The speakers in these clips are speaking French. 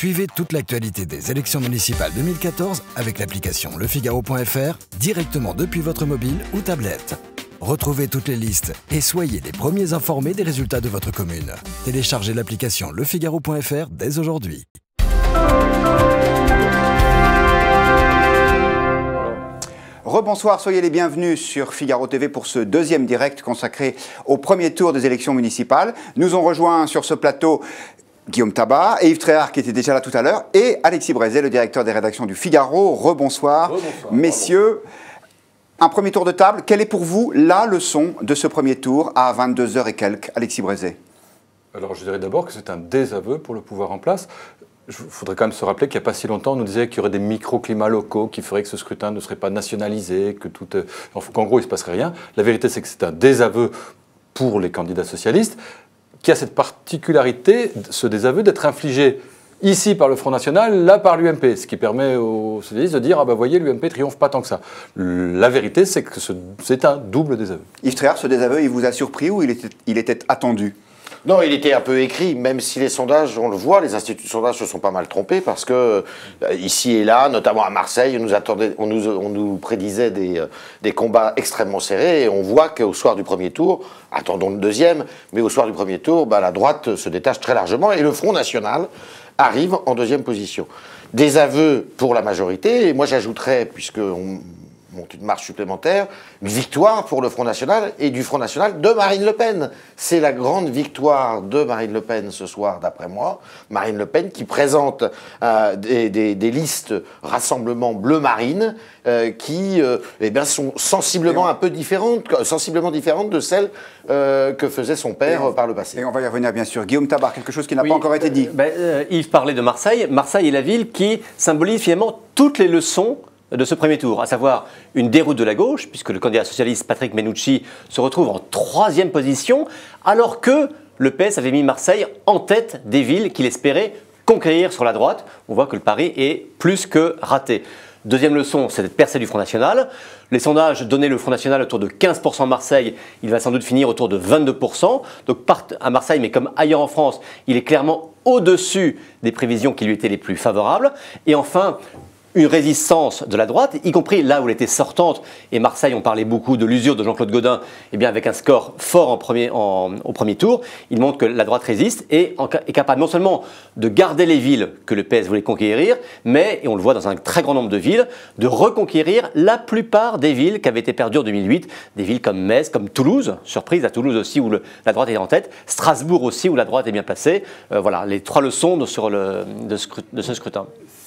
Suivez toute l'actualité des élections municipales 2014 avec l'application lefigaro.fr directement depuis votre mobile ou tablette. Retrouvez toutes les listes et soyez les premiers informés des résultats de votre commune. Téléchargez l'application lefigaro.fr dès aujourd'hui. Rebonsoir, soyez les bienvenus sur Figaro TV pour ce deuxième direct consacré au premier tour des élections municipales. Nous ont rejoint sur ce plateau Guillaume Tabar et Yves Tréhard qui étaient déjà là tout à l'heure et Alexis Brézet, le directeur des rédactions du Figaro. Rebonsoir, messieurs. Un premier tour de table, quelle est pour vous la leçon de ce premier tour à 22h et quelques, Alexis Brézet? Alors je dirais d'abord que c'est un désaveu pour le pouvoir en place. Il faudrait quand même se rappeler qu'il n'y a pas si longtemps, on nous disait qu'il y aurait des microclimats locaux qui feraient que ce scrutin ne serait pas nationalisé, qu'en gros il ne se passerait rien. La vérité c'est que c'est un désaveu pour les candidats socialistes qui a cette particularité, ce désaveu, d'être infligé ici par le Front National, là par l'UMP, ce qui permet aux socialistes de dire « Ah ben voyez, l'UMP triomphe pas tant que ça ». La vérité, c'est que c'est un double désaveu. Yves Tréhard, ce désaveu, il vous a surpris ou il était attendu? Non, il était un peu écrit, même si les sondages, on le voit, les instituts de sondage se sont pas mal trompés, parce que ici et là, notamment à Marseille, on nous prédisait des combats extrêmement serrés, et on voit qu'au soir du premier tour, attendons le deuxième, mais au soir du premier tour, la droite se détache très largement, et le Front National arrive en deuxième position. Des aveux pour la majorité, et moi j'ajouterais, puisqu'on monte une marche supplémentaire, une victoire pour le Front National et du Front National de Marine Le Pen. C'est la grande victoire de Marine Le Pen ce soir, d'après moi. Marine Le Pen qui présente des listes Rassemblement Bleu Marine qui sont sensiblement un peu différentes, de celles que faisait son père par le passé. Et on va y revenir bien sûr. Guillaume Tabar, quelque chose qui n'a pas encore été dit. Yves parlait de Marseille. Marseille est la ville qui symbolise finalement toutes les leçons de ce premier tour, à savoir une déroute de la gauche, puisque le candidat socialiste Patrick Mennucci se retrouve en 3e position, alors que le PS avait mis Marseille en tête des villes qu'il espérait conquérir sur la droite. On voit que le pari est plus que raté. Deuxième leçon, c'est d'être percé du Front National. Les sondages donnaient le Front National autour de 15% à Marseille. Il va sans doute finir autour de 22%. Donc à Marseille, mais comme ailleurs en France, il est clairement au-dessus des prévisions qui lui étaient les plus favorables. Et enfin, une résistance de la droite, y compris là où elle était sortante, et Marseille, on parlait beaucoup de l'usure de Jean-Claude Gaudin, et bien avec un score fort au premier tour, il montre que la droite résiste et est capable non seulement de garder les villes que le PS voulait conquérir, mais, et on le voit dans un très grand nombre de villes, de reconquérir la plupart des villes qui avaient été perdues en 2008, des villes comme Metz, comme Toulouse, surprise à Toulouse aussi où la droite est en tête, Strasbourg aussi où la droite est bien placée. Voilà, les 3 leçons de ce scrutin.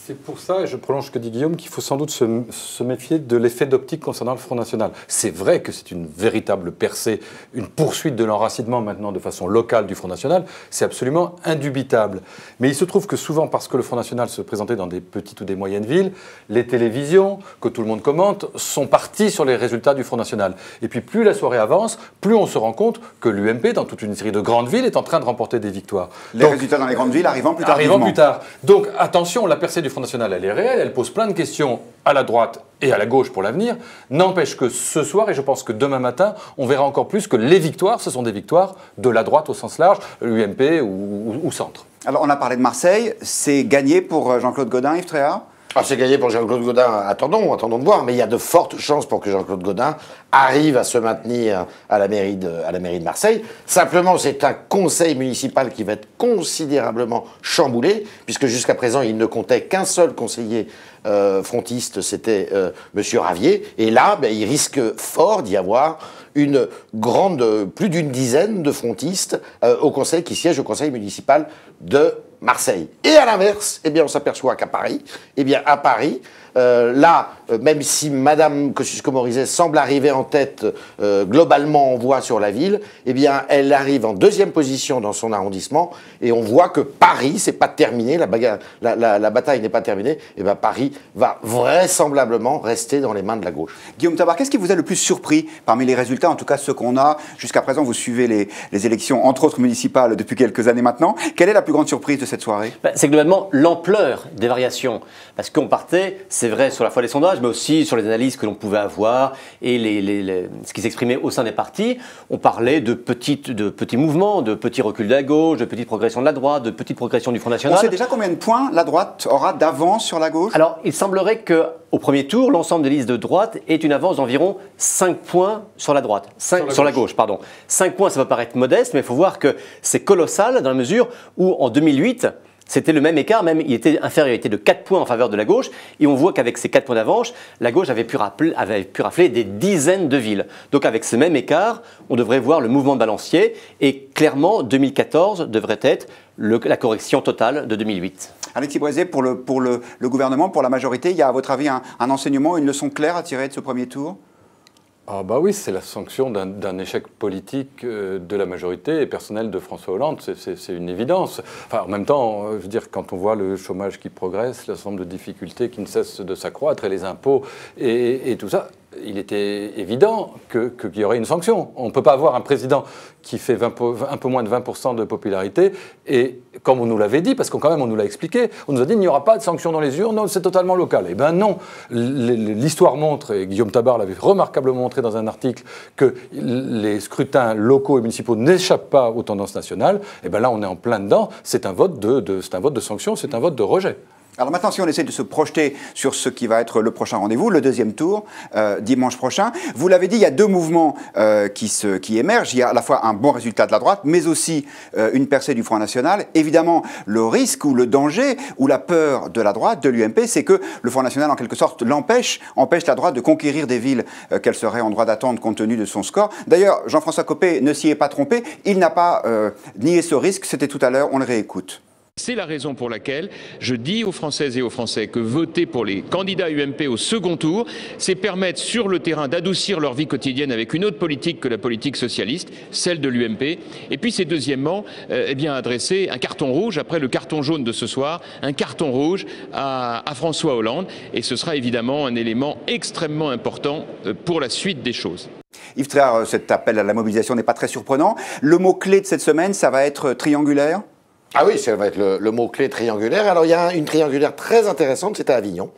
C'est pour ça, et je prolonge ce que dit Guillaume, qu'il faut sans doute se méfier de l'effet d'optique concernant le Front National. C'est vrai que c'est une véritable percée, une poursuite de l'enracinement maintenant de façon locale du Front National, c'est absolument indubitable. Mais il se trouve que souvent, parce que le Front National se présentait dans des petites ou des moyennes villes, les télévisions, que tout le monde commente, sont parties sur les résultats du Front National. Et puis plus la soirée avance, plus on se rend compte que l'UMP, dans toute une série de grandes villes, est en train de remporter des victoires. Les résultats dans les grandes villes arrivant plus tard. Donc attention, la percée du Front National, elle est réelle, elle pose plein de questions à la droite et à la gauche pour l'avenir. N'empêche que ce soir, et je pense que demain matin, on verra encore plus que les victoires, ce sont des victoires de la droite au sens large, UMP ou centre. Alors on a parlé de Marseille, c'est gagné pour Jean-Claude Gaudin, Yves Tréhard? C'est gagné pour Jean-Claude Gaudin, attendons de voir, mais il y a de fortes chances pour que Jean-Claude Gaudin arrive à se maintenir à la mairie de Marseille. Simplement, c'est un conseil municipal qui va être considérablement chamboulé, puisque jusqu'à présent, il ne comptait qu'un seul conseiller frontiste, c'était M. Ravier. Et là, il risque fort d'y avoir plus d'une dizaine de frontistes qui siègent au conseil municipal de Marseille. Et à l'inverse, on s'aperçoit qu'à Paris, même si Madame Kosciusko-Morizet semble arriver en tête globalement en voix sur la ville, elle arrive en 2e position dans son arrondissement et on voit que Paris, c'est pas terminé, la bataille n'est pas terminée, Paris va vraisemblablement rester dans les mains de la gauche. Guillaume Tabar, qu'est-ce qui vous a le plus surpris parmi les résultats, en tout cas ceux qu'on a jusqu'à présent? Vous suivez les élections, entre autres municipales, depuis quelques années maintenant. Quelle est la plus grande surprise de cette soirée? C'est globalement l'ampleur des variations. Parce qu'on partait, c'est c'est vrai sur la fois les sondages, mais aussi sur les analyses que l'on pouvait avoir et ce qui s'exprimait au sein des partis. On parlait de petits mouvements, de petits reculs de la gauche, de petites progressions de la droite, de petites progressions du Front National. On sait déjà combien de points la droite aura d'avance sur la gauche? Alors, il semblerait qu'au premier tour, l'ensemble des listes de droite ait une avance d'environ 5 points sur la droite. Sur la gauche, pardon. 5 points, ça peut paraître modeste, mais il faut voir que c'est colossal dans la mesure où, en 2008, c'était le même écart, même il était inférieur, il était de 4 points en faveur de la gauche, et on voit qu'avec ces 4 points d'avance, la gauche avait pu rafler des dizaines de villes. Donc avec ce même écart, on devrait voir le mouvement de balancier, et clairement, 2014 devrait être la correction totale de 2008. Alexis Brézé, pour le gouvernement, pour la majorité, il y a à votre avis un enseignement, une leçon claire à tirer de ce premier tour? Ah bah oui, c'est la sanction d'un échec politique de la majorité et personnel de François Hollande, c'est une évidence. Enfin, en même temps, je veux dire, quand on voit le chômage qui progresse, l'ensemble de difficultés qui ne cessent de s'accroître et les impôts et tout ça, il était évident qu'il y aurait une sanction. On ne peut pas avoir un président qui fait un peu moins de 20% de popularité et, comme on nous l'avait dit, parce qu'on quand même on nous l'a expliqué, on nous a dit qu'il n'y aura pas de sanction dans les urnes, c'est totalement local. Eh bien non, l'histoire montre, et Guillaume Tabar l'avait remarquablement montré dans un article, que les scrutins locaux et municipaux n'échappent pas aux tendances nationales. Eh bien là, on est en plein dedans, c'est un vote de sanction, c'est un vote de rejet. Alors maintenant, si on essaie de se projeter sur ce qui va être le prochain rendez-vous, le deuxième tour, dimanche prochain, vous l'avez dit, il y a deux mouvements qui émergent. Il y a à la fois un bon résultat de la droite, mais aussi une percée du Front National. Évidemment, le risque ou le danger ou la peur de la droite, de l'UMP, c'est que le Front National, en quelque sorte, empêche la droite de conquérir des villes qu'elle serait en droit d'attendre compte tenu de son score. D'ailleurs, Jean-François Copé ne s'y est pas trompé. Il n'a pas nié ce risque. C'était tout à l'heure. On le réécoute. C'est la raison pour laquelle je dis aux Françaises et aux Français que voter pour les candidats UMP au second tour, c'est permettre sur le terrain d'adoucir leur vie quotidienne avec une autre politique que la politique socialiste, celle de l'UMP. Et puis c'est deuxièmement adresser un carton rouge, après le carton jaune de ce soir, un carton rouge à François Hollande. Et ce sera évidemment un élément extrêmement important pour la suite des choses. Yves Tréhard, cet appel à la mobilisation n'est pas très surprenant. Le mot-clé de cette semaine, ça va être triangulaire? Ah oui, ça va être le mot-clé triangulaire. Alors il y a une triangulaire très intéressante, c'est à Avignon.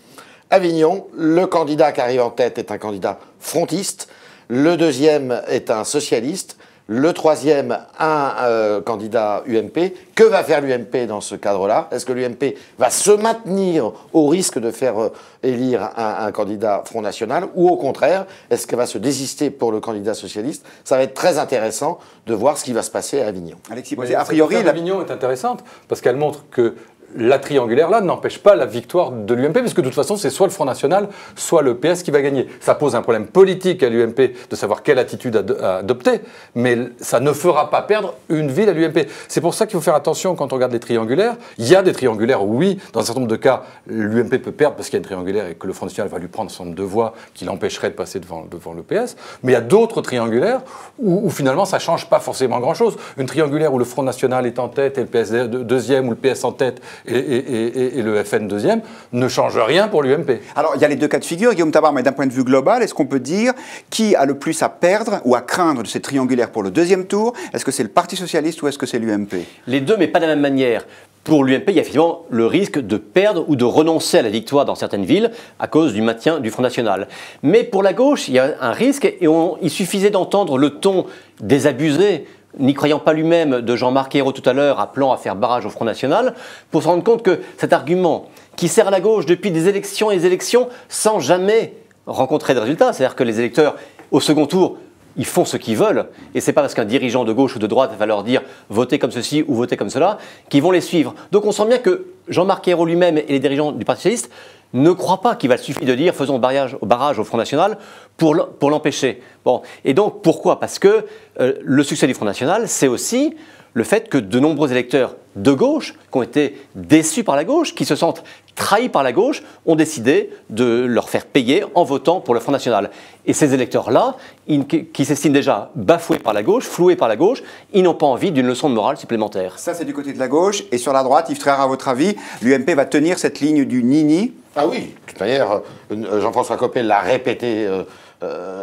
Avignon, le candidat qui arrive en tête est un candidat frontiste, le deuxième est un socialiste, le troisième un candidat UMP. Que va faire l'UMP dans ce cadre-là? Est-ce que l'UMP va se maintenir au risque de faire élire un candidat Front National, ou au contraire, est-ce qu'elle va se désister pour le candidat socialiste? Ça va être très intéressant de voir ce qui va se passer à Avignon. Alexis Brézé, a priori, Avignon est intéressante parce qu'elle montre que la triangulaire, là, n'empêche pas la victoire de l'UMP, parce que de toute façon, c'est soit le Front National, soit le PS qui va gagner. Ça pose un problème politique à l'UMP de savoir quelle attitude adopter, mais ça ne fera pas perdre une ville à l'UMP. C'est pour ça qu'il faut faire attention quand on regarde les triangulaires. Il y a des triangulaires où, oui, dans un certain nombre de cas, l'UMP peut perdre parce qu'il y a une triangulaire et que le Front National va lui prendre son nombre de voix qui l'empêcherait de passer devant le PS. Mais il y a d'autres triangulaires où finalement, ça ne change pas forcément grand-chose. Une triangulaire où le Front National est en tête et le PS deuxième, ou le PS en tête et le FN deuxième, ne change rien pour l'UMP. Alors, il y a les deux cas de figure, Guillaume Tabar, mais d'un point de vue global, est-ce qu'on peut dire qui a le plus à perdre ou à craindre de ces triangulaires pour le deuxième tour? Est-ce que c'est le Parti Socialiste ou est-ce que c'est l'UMP? Les deux, mais pas de la même manière. Pour l'UMP, il y a effectivement le risque de perdre ou de renoncer à la victoire dans certaines villes à cause du maintien du Front National. Mais pour la gauche, il y a un risque, et il suffisait d'entendre le ton désabusé, n'y croyant pas lui-même, de Jean-Marc Ayrault tout à l'heure, appelant à faire barrage au Front National, pour se rendre compte que cet argument, qui sert à la gauche depuis des élections et des élections, sans jamais rencontrer de résultats, c'est-à-dire que les électeurs, au second tour, ils font ce qu'ils veulent, et ce n'est pas parce qu'un dirigeant de gauche ou de droite va leur dire « votez comme ceci » ou « votez comme cela » qu'ils vont les suivre. Donc on sent bien que Jean-Marc Ayrault lui-même et les dirigeants du Parti Socialiste ne croient pas qu'il va suffire de dire « faisons barrage au Front National » pour l'empêcher. Bon. Et donc pourquoi? Parce que le succès du Front National, c'est aussi le fait que de nombreux électeurs de gauche, qui ont été déçus par la gauche, qui se sentent trahis par la gauche, ont décidé de leur faire payer en votant pour le Front National. Et ces électeurs-là, qui s'estiment déjà bafoués par la gauche, floués par la gauche, ils n'ont pas envie d'une leçon de morale supplémentaire. Ça, c'est du côté de la gauche. Et sur la droite, Yves Tréhard, à votre avis, l'UMP va tenir cette ligne du nini? Ah oui, de toute manière, Jean-François Copé l'a répété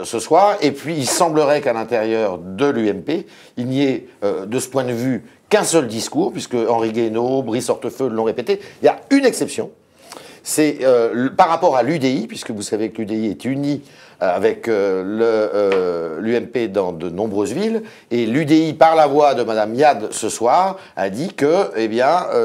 ce soir, et puis il semblerait qu'à l'intérieur de l'UMP, il n'y ait de ce point de vue qu'un seul discours, puisque Henri Guénaud, Brice Hortefeux l'ont répété. Il y a une exception, c'est par rapport à l'UDI, puisque vous savez que l'UDI est uni avec l'UMP dans de nombreuses villes, et l'UDI, par la voix de Mme Yad ce soir, a dit que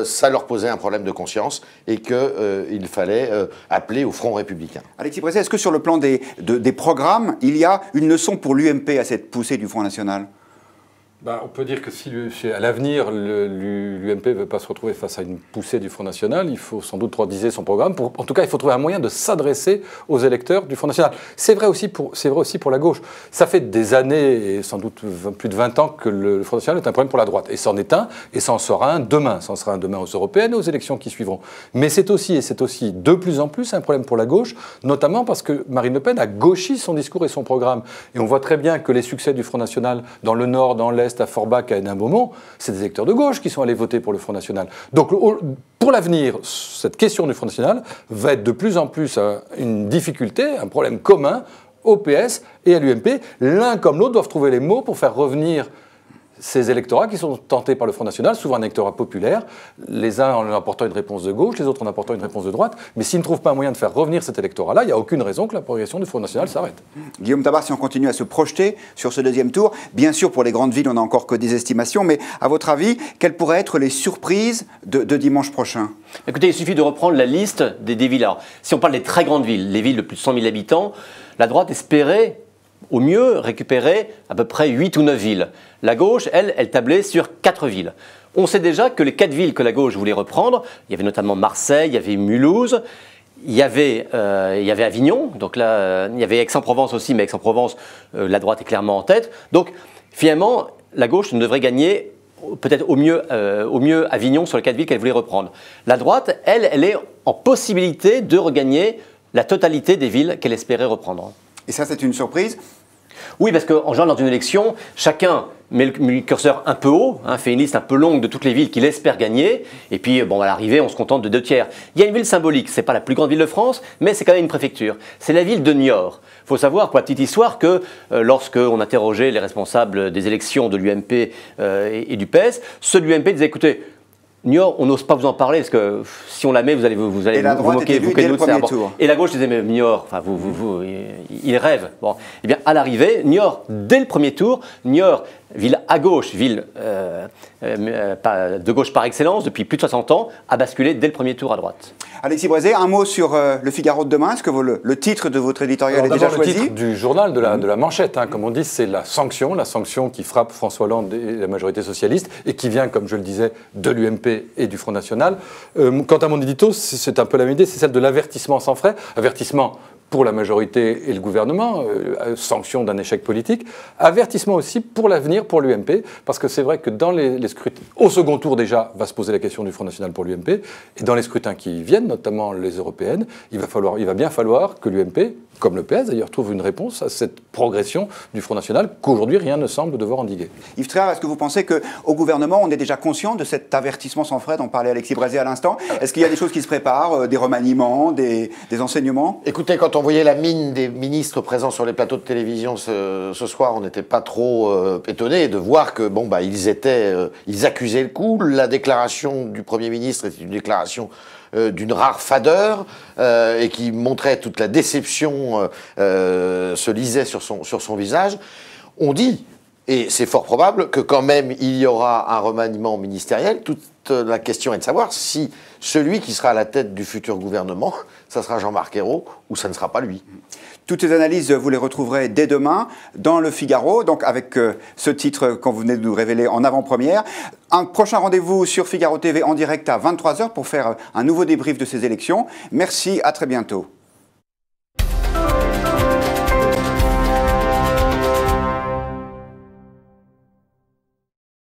ça leur posait un problème de conscience et qu'il fallait appeler au Front républicain. Alexis Brézé, est-ce que sur le plan des programmes, il y a une leçon pour l'UMP à cette poussée du Front National ? On peut dire que si à l'avenir l'UMP ne veut pas se retrouver face à une poussée du Front National, il faut sans doute redisser son programme. En tout cas, il faut trouver un moyen de s'adresser aux électeurs du Front National. C'est vrai aussi pour la gauche. Ça fait des années, et sans doute plus de 20 ans, que le Front National est un problème pour la droite. Et c'en est un, et ça en sera un demain. Ça en sera un demain aux européennes et aux élections qui suivront. Mais c'est aussi de plus en plus un problème pour la gauche, notamment parce que Marine Le Pen a gauchi son discours et son programme. Et on voit très bien que les succès du Front National dans le Nord, dans l'Est, à Forbach, à Hénin-Beaumont, c'est des électeurs de gauche qui sont allés voter pour le Front National. Donc, pour l'avenir, cette question du Front National va être de plus en plus une difficulté, un problème commun au PS et à l'UMP. L'un comme l'autre doivent trouver les mots pour faire revenir ces électorats qui sont tentés par le Front National, souvent un électorat populaire, les uns en apportant une réponse de gauche, les autres en apportant une réponse de droite. Mais s'ils ne trouvent pas un moyen de faire revenir cet électorat-là, il n'y a aucune raison que la progression du Front National s'arrête. Guillaume Tabar, si on continue à se projeter sur ce deuxième tour, bien sûr pour les grandes villes on n'a encore que des estimations, mais à votre avis, quelles pourraient être les surprises de dimanche prochain ? Écoutez, il suffit de reprendre la liste des villes. Alors, si on parle des très grandes villes, les villes de plus de 100 000 habitants, la droite espérait au mieux récupérer à peu près 8 ou 9 villes. La gauche, elle tablait sur 4 villes. On sait déjà que les 4 villes que la gauche voulait reprendre, il y avait notamment Marseille, il y avait Mulhouse, il y avait Avignon, donc là, il y avait Aix-en-Provence aussi, mais Aix-en-Provence, la droite est clairement en tête. Donc finalement, la gauche ne devrait gagner peut-être au mieux Avignon sur les 4 villes qu'elle voulait reprendre. La droite, elle est en possibilité de regagner la totalité des villes qu'elle espérait reprendre. Et ça, c'est une surprise ? Oui, parce qu'en général, dans une élection, chacun met le curseur un peu haut, fait une liste un peu longue de toutes les villes qu'il espère gagner, et puis à l'arrivée, on se contente de 2 tiers. Il y a une ville symbolique, c'est pas la plus grande ville de France, mais c'est quand même une préfecture. C'est la ville de Niort. Il faut savoir, pour la petite histoire, que lorsqu'on interrogeait les responsables des élections de l'UMP et du PS, ceux de l'UMP disaient, écoutez, Niort, on n'ose pas vous en parler parce que si on la met, vous allez vous moquer, vous connaissez nous. Et la gauche disait mais Niort, il rêve. Bon, eh bien à l'arrivée, Niort dès le premier tour, Niort, ville à gauche, ville de gauche par excellence depuis plus de 60 ans, a basculé dès le premier tour à droite. Alexis Brézé, un mot sur le Figaro de demain. Est-ce que le titre de votre éditorial est déjà choisi ? Le titre du journal, de la manchette, comme on dit, c'est la sanction qui frappe François Hollande et la majorité socialiste et qui vient, comme je le disais, de l'UMP et du Front National. Quant à mon édito, c'est un peu la même idée, c'est celle de l'avertissement sans frais. Avertissement pour la majorité et le gouvernement, sanction d'un échec politique, avertissement aussi pour l'avenir, pour l'UMP, parce que c'est vrai que dans les scrutins, au second tour déjà, va se poser la question du Front National pour l'UMP, et dans les scrutins qui viennent, notamment les européennes, il va bien falloir que l'UMP, comme le PS d'ailleurs, trouve une réponse à cette progression du Front National qu'aujourd'hui rien ne semble devoir endiguer. Yves Tréhard, est-ce que vous pensez qu'au gouvernement, on est déjà conscient de cet avertissement sans frais dont parlait Alexis Brézé à l'instant ? Est-ce qu'il y a des choses qui se préparent, des remaniements, des enseignements ? Écoutez, quand on voyait la mine des ministres présents sur les plateaux de télévision ce soir, on n'était pas trop étonnés de voir que ils accusaient le coup. La déclaration du Premier ministre était une déclaration d'une rare fadeur et qui montrait toute la déception se lisait sur son visage. On dit, et c'est fort probable, que quand même il y aura un remaniement ministériel. Toute la question est de savoir si celui qui sera à la tête du futur gouvernement, ça sera Jean-Marc Ayrault ou ça ne sera pas lui. Toutes ces analyses, vous les retrouverez dès demain dans le Figaro, donc avec ce titre qu'on venez de nous révéler en avant-première. Un prochain rendez-vous sur Figaro TV en direct à 23h pour faire un nouveau débrief de ces élections. Merci, à très bientôt.